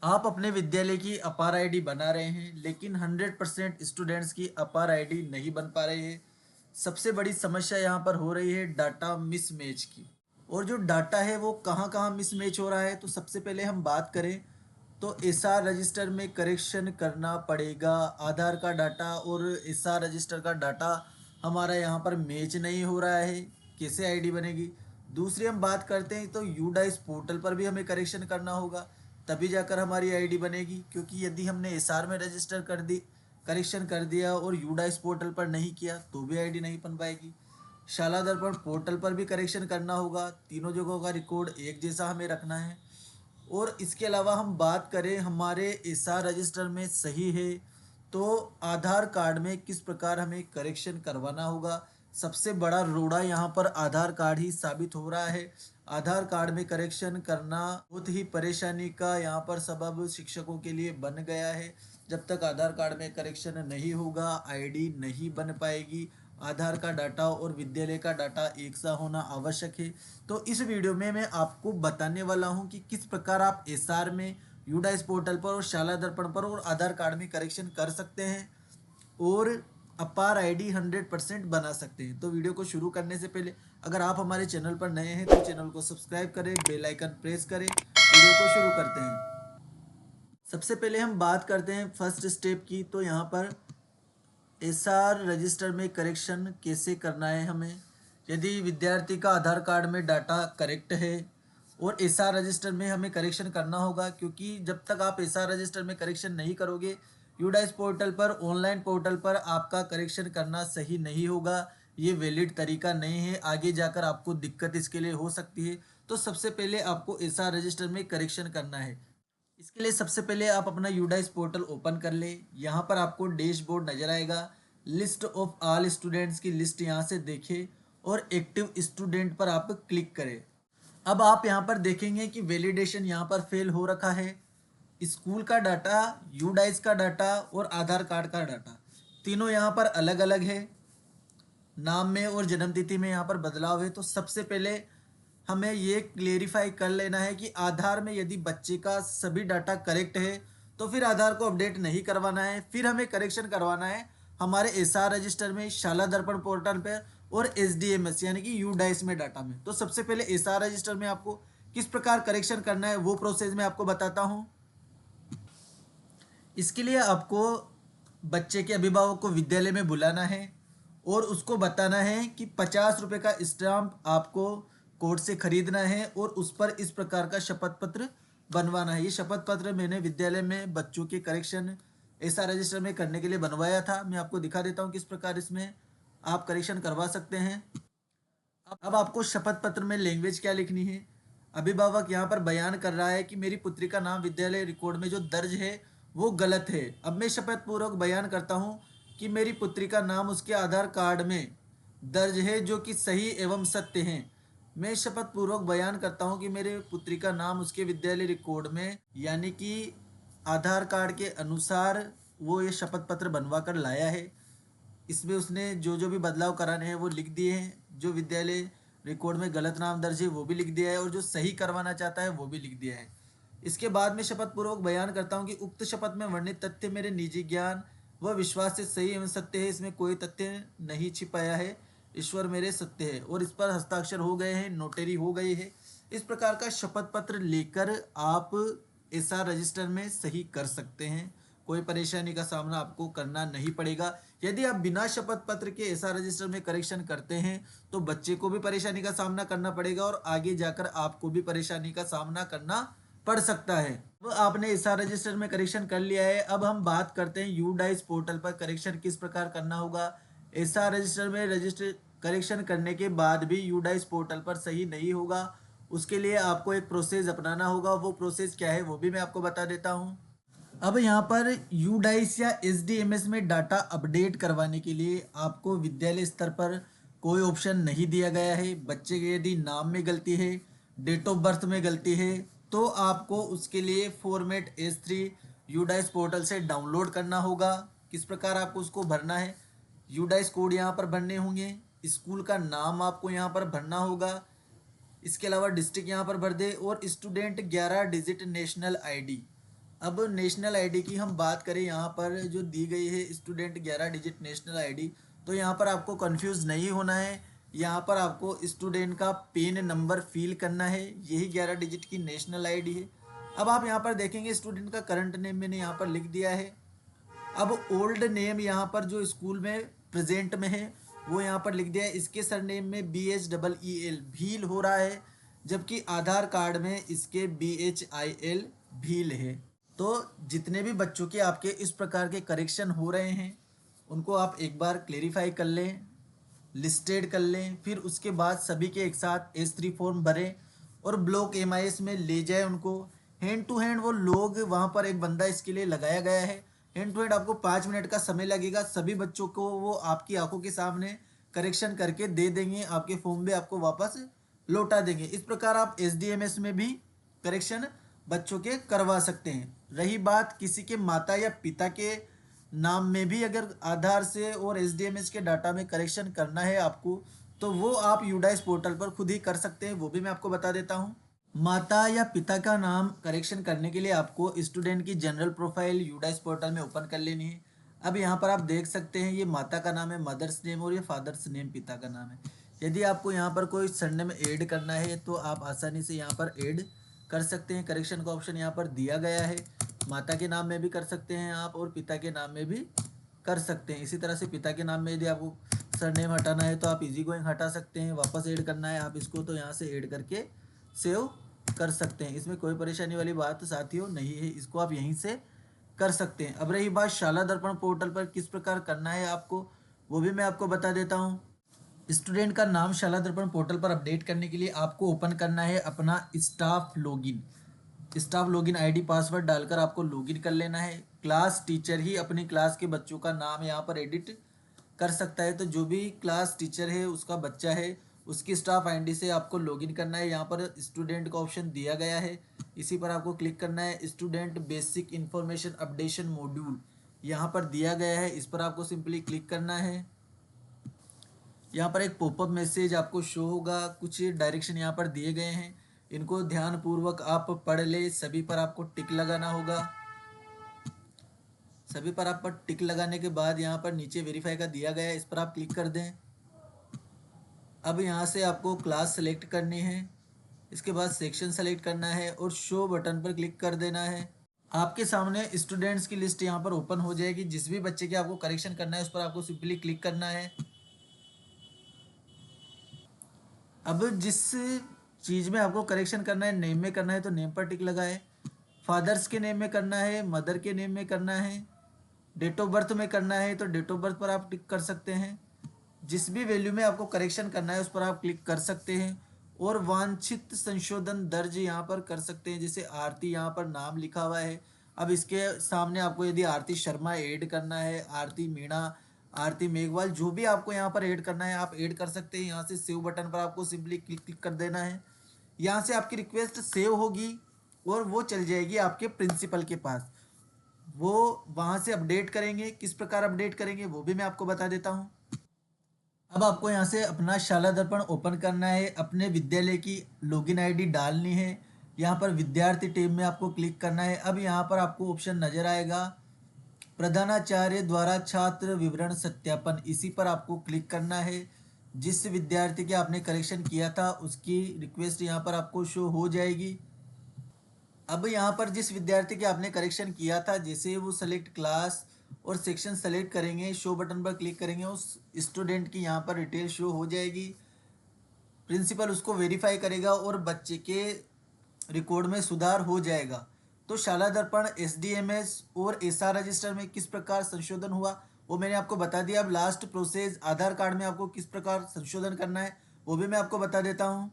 आप अपने विद्यालय की अपार आईडी बना रहे हैं लेकिन 100% स्टूडेंट्स की अपार आईडी नहीं बन पा रही है। सबसे बड़ी समस्या यहाँ पर हो रही है डाटा मिसमैच की। और जो डाटा है वो कहाँ कहाँ मिसमैच हो रहा है, तो सबसे पहले हम बात करें तो एसआर रजिस्टर में करेक्शन करना पड़ेगा। आधार का डाटा और एसआर रजिस्टर का डाटा हमारा यहाँ पर मैच नहीं हो रहा है, कैसे आईडी बनेगी। दूसरी हम बात करते हैं तो यूडाइस पोर्टल पर भी हमें करेक्शन करना होगा, तभी जाकर हमारी आईडी बनेगी। क्योंकि यदि हमने एसआर में रजिस्टर कर दी, करेक्शन कर दिया और यूडाइस पोर्टल पर नहीं किया तो भी आईडी नहीं बन पाएगी। शाला दर्पण पोर्टल पर भी करेक्शन करना होगा, तीनों जगहों का रिकॉर्ड एक जैसा हमें रखना है। और इसके अलावा हम बात करें हमारे एसआर रजिस्टर में सही है तो आधार कार्ड में किस प्रकार हमें करेक्शन करवाना होगा। सबसे बड़ा रोड़ा यहाँ पर आधार कार्ड ही साबित हो रहा है। आधार कार्ड में करेक्शन करना बहुत ही परेशानी का यहाँ पर सबब शिक्षकों के लिए बन गया है। जब तक आधार कार्ड में करेक्शन नहीं होगा आईडी नहीं बन पाएगी। आधार का डाटा और विद्यालय का डाटा एक सा होना आवश्यक है। तो इस वीडियो में मैं आपको बताने वाला हूं कि किस प्रकार आप एसआर में, यूडाइस पोर्टल पर और शाला दर्पण पर और आधार कार्ड में करेक्शन कर सकते हैं और अपार आईडी 100% बना सकते हैं। तो वीडियो को शुरू करने से पहले अगर आप हमारे चैनल पर नए हैं तो चैनल को सब्सक्राइब करें, बेल आइकन प्रेस करें। वीडियो को शुरू करते हैं। सबसे पहले हम बात करते हैं फर्स्ट स्टेप की। तो यहाँ पर एसआर रजिस्टर में करेक्शन कैसे करना है हमें। यदि विद्यार्थी का आधार कार्ड में डाटा करेक्ट है और एसआर रजिस्टर में हमें करेक्शन करना होगा, क्योंकि जब तक आप एसआर रजिस्टर में करेक्शन नहीं करोगे यूडाइस पोर्टल पर, ऑनलाइन पोर्टल पर आपका करेक्शन करना सही नहीं होगा। ये वैलिड तरीका नहीं है, आगे जाकर आपको दिक्कत इसके लिए हो सकती है। तो सबसे पहले आपको एसआर रजिस्टर में करेक्शन करना है। इसके लिए सबसे पहले आप अपना यूडाइस पोर्टल ओपन कर ले। यहाँ पर आपको डैशबोर्ड नजर आएगा, लिस्ट ऑफ ऑल स्टूडेंट्स की लिस्ट यहाँ से देखें और एक्टिव स्टूडेंट पर आप क्लिक करें। अब आप यहाँ पर देखेंगे कि वैलिडेशन यहाँ पर फेल हो रखा है। स्कूल का डाटा, यूडाइस का डाटा और आधार कार्ड का डाटा तीनों यहाँ पर अलग अलग है। नाम में और जन्मतिथि में यहाँ पर बदलाव है। तो सबसे पहले हमें ये क्लेरिफाई कर लेना है कि आधार में यदि बच्चे का सभी डाटा करेक्ट है तो फिर आधार को अपडेट नहीं करवाना है, फिर हमें करेक्शन करवाना है हमारे एसआर रजिस्टर में, शाला दर्पण पोर्टल पर और एसडीएमएस यानी कि यूडाइस में डाटा में। तो सबसे पहले एसआर रजिस्टर में आपको किस प्रकार करेक्शन करना है वो प्रोसेस मैं आपको बताता हूँ। इसके लिए आपको बच्चे के अभिभावक को विद्यालय में बुलाना है और उसको बताना है कि 50 रुपये का स्टाम्प आपको कोर्ट से खरीदना है और उस पर इस प्रकार का शपथ पत्र बनवाना है। ये शपथ पत्र मैंने विद्यालय में बच्चों के करेक्शन ऐसा रजिस्टर में करने के लिए बनवाया था। मैं आपको दिखा देता हूँ किस प्रकार इसमें आप करेक्शन करवा सकते हैं। अब आपको शपथ पत्र में लैंग्वेज क्या लिखनी है। अभिभावक यहाँ पर बयान कर रहा है कि मेरी पुत्री का नाम विद्यालय रिकॉर्ड में जो दर्ज है वो गलत है। अब मैं शपथ पूर्वक बयान करता हूँ कि मेरी पुत्री का नाम उसके आधार कार्ड में दर्ज है जो कि सही एवं सत्य है। मैं शपथ पूर्वक बयान करता हूँ कि मेरे पुत्री का नाम उसके विद्यालय रिकॉर्ड में यानी कि आधार कार्ड के अनुसार वो ये शपथ पत्र बनवा कर लाया है। इसमें उसने जो जो भी बदलाव कराने हैं वो लिख दिए हैं, जो विद्यालय रिकॉर्ड में गलत नाम दर्ज है वो भी लिख दिया है और जो सही करवाना चाहता है वो भी लिख दिया है। इसके बाद में शपथ पूर्वक बयान करता हूँ कि उक्त शपथ में वर्णित तथ्य मेरे निजी ज्ञान व विश्वास से सही एवं सत्य है, इसमें कोई तथ्य नहीं छिपाया है, ईश्वर मेरे सत्य है। और इस पर हस्ताक्षर हो गए हैं, नोटरी हो गई है। इस प्रकार का शपथ पत्र लेकर आप एसआर रजिस्टर में सही कर सकते हैं। कोई परेशानी का सामना आपको करना नहीं पड़ेगा। यदि आप बिना शपथ पत्र के एसआर रजिस्टर में करेक्शन करते हैं तो बच्चे को भी परेशानी का सामना करना पड़ेगा और आगे जाकर आपको भी परेशानी का सामना करना पड़ सकता है। अब आपने एसआर रजिस्टर में करेक्शन कर लिया है। अब हम बात करते हैं यूडाइस पोर्टल पर करेक्शन किस प्रकार करना होगा। एसआर रजिस्टर में रजिस्टर करेक्शन करने के बाद भी यूडाइस पोर्टल पर सही नहीं होगा, उसके लिए आपको एक प्रोसेस अपनाना होगा। वो प्रोसेस क्या है वो भी मैं आपको बता देता हूँ। अब यहाँ पर यूडाइस या एसडीएमएस में डाटा अपडेट करवाने के लिए आपको विद्यालय स्तर पर कोई ऑप्शन नहीं दिया गया है। बच्चे के यदि नाम में गलती है, डेट ऑफ बर्थ में गलती है तो आपको उसके लिए फॉर्मेट S3 यूडाइस पोर्टल से डाउनलोड करना होगा। किस प्रकार आपको उसको भरना है, यूडाइस कोड यहाँ पर भरने होंगे, स्कूल का नाम आपको यहाँ पर भरना होगा, इसके अलावा डिस्ट्रिक्ट यहाँ पर भर दे और स्टूडेंट 11 डिजिट नेशनल आईडी। अब नेशनल आईडी की हम बात करें, यहाँ पर जो दी गई है स्टूडेंट 11 डिजिट नेशनल आईडी, तो यहाँ पर आपको कंफ्यूज नहीं होना है। यहाँ पर आपको स्टूडेंट का पेन नंबर फिल करना है, यही 11 डिजिट की नेशनल आईडी है। अब आप यहाँ पर देखेंगे स्टूडेंट का करंट नेम मैंने यहाँ पर लिख दिया है। अब ओल्ड नेम यहाँ पर जो स्कूल में प्रेजेंट में है वो यहाँ पर लिख दिया है। इसके सरनेम में BHEEL भील हो रहा है, जबकि आधार कार्ड में इसके BHIL भील है। तो जितने भी बच्चों के आपके इस प्रकार के करेक्शन हो रहे हैं उनको आप एक बार क्लेरिफाई कर लें, लिस्टेड कर लें, फिर उसके बाद सभी के एक साथ S3 फॉर्म भरें और ब्लॉक MIS में ले जाए उनको। हैंड टू हैंड वो लोग वहाँ पर एक बंदा इसके लिए लगाया गया है। हैंड टू हैंड आपको 5 मिनट का समय लगेगा। सभी बच्चों को वो आपकी आंखों के सामने करेक्शन करके दे देंगे, आपके फॉर्म में आपको वापस लौटा देंगे। इस प्रकार आप SDMS में भी करेक्शन बच्चों के करवा सकते हैं। रही बात किसी के माता या पिता के नाम में भी अगर आधार से और SDMS के डाटा में करेक्शन करना है आपको, तो वो आप यूडाइस पोर्टल पर खुद ही कर सकते हैं, वो भी मैं आपको बता देता हूँ। माता या पिता का नाम करेक्शन करने के लिए आपको स्टूडेंट की जनरल प्रोफाइल यूडाइस पोर्टल में ओपन कर लेनी है। अब यहाँ पर आप देख सकते हैं ये माता का नाम है मदर्स नेम और ये फादर्स नेम पिता का नाम है। यदि आपको यहाँ पर कोई सरनेम ऐड करना है तो आप आसानी से यहाँ पर ऐड कर सकते हैं। करेक्शन का ऑप्शन यहाँ पर दिया गया है। माता के नाम में भी कर सकते हैं आप और पिता के नाम में भी कर सकते हैं। इसी तरह से पिता के नाम में यदि आपको सरनेम हटाना है तो आप इजी गोइंग हटा सकते हैं। वापस ऐड करना है आप इसको तो यहाँ से ऐड करके सेव कर सकते हैं। इसमें कोई परेशानी वाली बात साथियों नहीं है, इसको आप यहीं से कर सकते हैं। अब रही बात शाला दर्पण पोर्टल पर किस प्रकार करना है आपको, वो भी मैं आपको बता देता हूँ। स्टूडेंट का नाम शाला दर्पण पोर्टल पर अपडेट करने के लिए आपको ओपन करना है अपना स्टाफ लॉगिन आईडी पासवर्ड डालकर आपको लॉगिन कर लेना है। क्लास टीचर ही अपनी क्लास के बच्चों का नाम यहाँ पर एडिट कर सकता है, तो जो भी क्लास टीचर है उसका बच्चा है उसकी स्टाफ आईडी से आपको लॉगिन करना है। यहाँ पर स्टूडेंट का ऑप्शन दिया गया है, इसी पर आपको क्लिक करना है। Student basic information updation module यहाँ पर दिया गया है, इस पर आपको सिंपली क्लिक करना है। यहाँ पर एक पॉपअप मैसेज आपको शो होगा, कुछ डायरेक्शन यहाँ पर दिए गए हैं, इनको ध्यानपूर्वक आप पढ़ ले। सभी पर आपको टिक लगाना होगा। सभी पर आप पर टिक लगाने के बाद यहाँ पर नीचे वेरीफाई का दिया गया है, इस पर आप क्लिक कर दें। अब यहाँ से आपको क्लास सेलेक्ट करनी है, इसके बाद सेक्शन सेलेक्ट करना है और शो बटन पर क्लिक कर देना है। आपके सामने स्टूडेंट्स की लिस्ट यहाँ पर ओपन हो जाएगी। जिस भी बच्चे के आपको करेक्शन करना है उस पर आपको सिंपली क्लिक करना है। अब जिस चीज़ में आपको करेक्शन करना है, नेम में करना है तो नेम पर टिक लगाए, फादर्स के नेम में करना है, मदर के नेम में करना है, डेट ऑफ बर्थ में करना है तो डेट ऑफ बर्थ पर आप टिक कर सकते हैं। जिस भी वैल्यू में आपको करेक्शन करना है उस पर आप क्लिक कर सकते हैं और वांछित संशोधन दर्ज यहाँ पर कर सकते हैं। जैसे आरती यहाँ पर नाम लिखा हुआ है, अब इसके सामने आपको यदि आरती शर्मा ऐड करना है, आरती मीणा, आरती मेघवाल, जो भी आपको यहाँ पर ऐड करना है आप ऐड कर सकते हैं। यहाँ से सेव बटन पर आपको सिंपली क्लिक कर देना है। यहाँ से आपकी रिक्वेस्ट सेव होगी और वो चल जाएगी आपके प्रिंसिपल के पास, वो वहाँ से अपडेट करेंगे। किस प्रकार अपडेट करेंगे वो भी मैं आपको बता देता हूँ। अब आपको यहाँ से अपना शाला दर्पण ओपन करना है, अपने विद्यालय की लॉगिन आईडी डालनी है। यहाँ पर विद्यार्थी टैब में आपको क्लिक करना है। अब यहाँ पर आपको ऑप्शन नजर आएगा प्रधानाचार्य द्वारा छात्र विवरण सत्यापन, इसी पर आपको क्लिक करना है। जिस विद्यार्थी के आपने करेक्शन किया था उसकी रिक्वेस्ट यहाँ पर आपको शो हो जाएगी। अब यहाँ पर जिस विद्यार्थी के आपने करेक्शन किया था, जैसे वो सेलेक्ट क्लास और सेक्शन सेलेक्ट करेंगे, शो बटन पर क्लिक करेंगे, उस स्टूडेंट की यहाँ पर डिटेल शो हो जाएगी। प्रिंसिपल उसको वेरीफाई करेगा और बच्चे के रिकॉर्ड में सुधार हो जाएगा। तो शाला दर्पण SDMS और SR रजिस्टर में किस प्रकार संशोधन हुआ वो मैंने आपको बता दिया। अब लास्ट प्रोसेस आधार कार्ड में आपको किस प्रकार संशोधन करना है वो भी मैं आपको बता देता हूँ।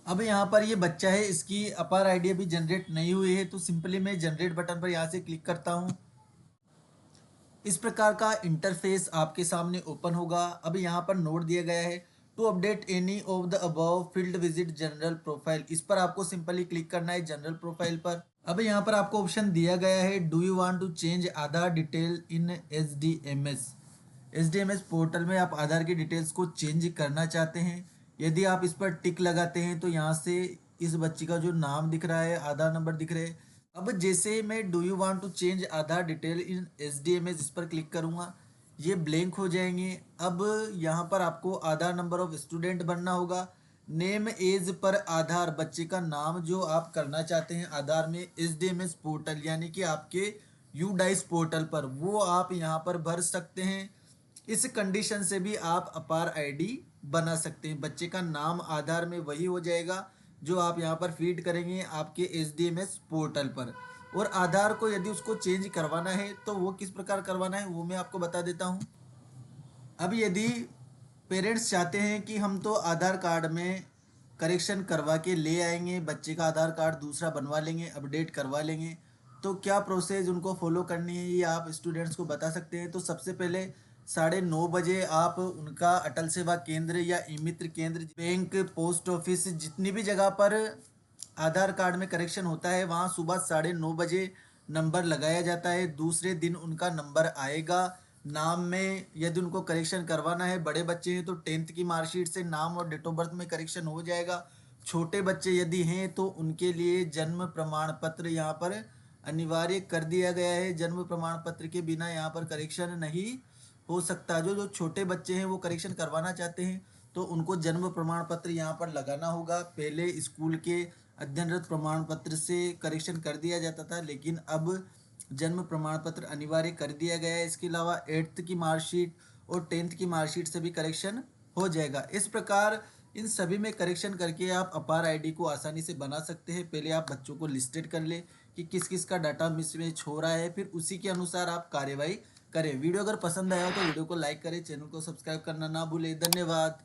अब यहाँ पर ये बच्चा है, इसकी अपार आईडी अभी जनरेट नहीं हुई है, तो सिंपली मैं जनरेट बटन पर यहाँ से क्लिक करता हूँ। इस प्रकार का इंटरफेस आपके सामने ओपन होगा। अब यहाँ पर नोट दिया गया है to update any of the above field visit general profile, इस पर आपको सिंपली क्लिक करना है जनरल प्रोफाइल पर। अब यहाँ पर आपको ऑप्शन दिया गया है do you want to change Aadhaar detail in SDMS portal में आप आधार की डिटेल्स को चेंज करना चाहते हैं। यदि आप इस पर टिक लगाते हैं तो यहाँ से इस बच्ची का जो नाम दिख रहा है, आधार नंबर दिख रहे हैं, अब जैसे मैं do you want to change Aadhaar detail in SDMS इस पर क्लिक करूँगा, ये ब्लैंक हो जाएंगे। अब यहाँ पर आपको आधार नंबर ऑफ स्टूडेंट भरना होगा। नेम एज पर आधार, बच्चे का नाम जो आप करना चाहते हैं आधार में SDMS पोर्टल यानी कि आपके यूडाइस पोर्टल पर, वो आप यहाँ पर भर सकते हैं। इस कंडीशन से भी आप अपार आईडी बना सकते हैं। बच्चे का नाम आधार में वही हो जाएगा जो आप यहाँ पर फीड करेंगे आपके SDMS पोर्टल पर। और आधार को यदि उसको चेंज करवाना है तो वो किस प्रकार करवाना है वो मैं आपको बता देता हूँ। अब यदि पेरेंट्स चाहते हैं कि हम तो आधार कार्ड में करेक्शन करवा के ले आएंगे, बच्चे का आधार कार्ड दूसरा बनवा लेंगे, अपडेट करवा लेंगे, तो क्या प्रोसेस उनको फॉलो करनी है ये आप स्टूडेंट्स को बता सकते हैं। तो सबसे पहले 9:30 बजे आप उनका अटल सेवा केंद्र या ई मित्र केंद्र, बैंक, पोस्ट ऑफिस, जितनी भी जगह पर आधार कार्ड में करेक्शन होता है वहाँ सुबह 9:30 बजे नंबर लगाया जाता है। दूसरे दिन उनका नंबर आएगा। नाम में यदि उनको करेक्शन करवाना है, बड़े बच्चे हैं तो 10th की मार्कशीट से नाम और डेट ऑफ बर्थ में करेक्शन हो जाएगा। छोटे बच्चे यदि हैं तो उनके लिए जन्म प्रमाण पत्र यहाँ पर अनिवार्य कर दिया गया है। जन्म प्रमाण पत्र के बिना यहाँ पर करेक्शन नहीं हो सकता। जो जो छोटे बच्चे हैं वो करेक्शन करवाना चाहते हैं तो उनको जन्म प्रमाण पत्र यहाँ पर लगाना होगा। पहले स्कूल के अध्ययनरत प्रमाण पत्र से करेक्शन कर दिया जाता था, लेकिन अब जन्म प्रमाण पत्र अनिवार्य कर दिया गया है। इसके अलावा 8th की मार्कशीट और 10th की मार्कशीट से भी करेक्शन हो जाएगा। इस प्रकार इन सभी में करेक्शन करके आप अपार आईडी को आसानी से बना सकते हैं। पहले आप बच्चों को लिस्टेड कर ले कि किस किस का डाटा मिसमैच हो रहा है, फिर उसी के अनुसार आप कार्यवाही करें। वीडियो अगर पसंद आया हो तो वीडियो को लाइक करें, चैनल को सब्सक्राइब करना ना भूलें। धन्यवाद।